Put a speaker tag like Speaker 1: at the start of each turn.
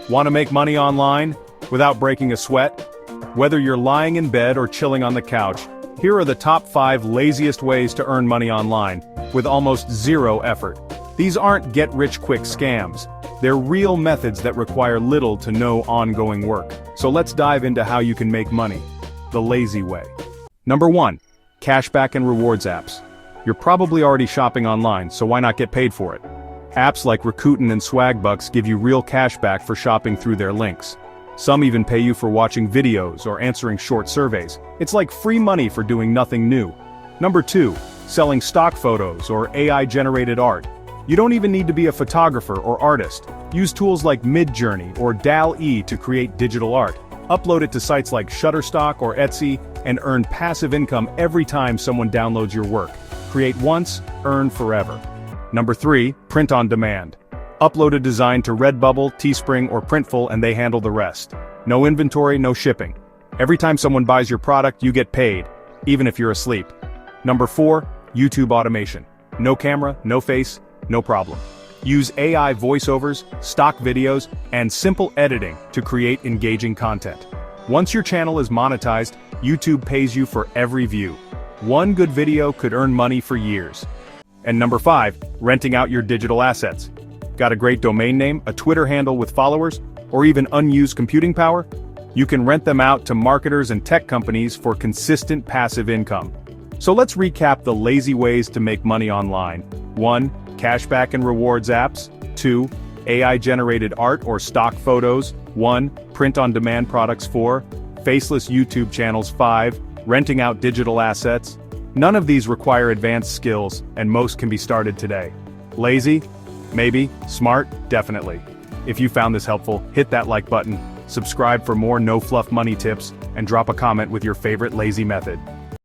Speaker 1: Want to make money online without breaking a sweat? Whether you're lying in bed or chilling on the couch, here are the top 5 laziest ways to earn money online, with almost zero effort. These aren't get-rich-quick scams. They're real methods that require little to no ongoing work. So let's dive into how you can make money the lazy way. Number 1. Cashback and rewards apps. You're probably already shopping online, so why not get paid for it? Apps like Rakuten and Swagbucks give you real cashback for shopping through their links. Some even pay you for watching videos or answering short surveys. It's like free money for doing nothing new. Number 2. Selling stock photos or AI-generated art. You don't even need to be a photographer or artist. Use tools like Midjourney or DALL-E to create digital art. Upload it to sites like Shutterstock or Etsy and earn passive income every time someone downloads your work. Create once, earn forever. Number 3. Print on demand. Upload a design to Redbubble, Teespring, or Printful and they handle the rest. No inventory, no shipping. Every time someone buys your product, you get paid, even if you're asleep. Number 4. YouTube automation. No camera, no face, no problem. Use AI voiceovers, stock videos, and simple editing to create engaging content. Once your channel is monetized, YouTube pays you for every view. One good video could earn money for years. And number 5, renting out your digital assets. Got a great domain name, a Twitter handle with followers, or even unused computing power? You can rent them out to marketers and tech companies for consistent passive income. So let's recap the lazy ways to make money online. 1. Cashback and rewards apps. 2. AI-generated art or stock photos. 1. Print-on-demand products. 4. Faceless YouTube channels. 5. Renting out digital assets. None of these require advanced skills, and most can be started today. Lazy? Maybe. Smart? Definitely. If you found this helpful, hit that like button, subscribe for more no-fluff money tips, and drop a comment with your favorite lazy method.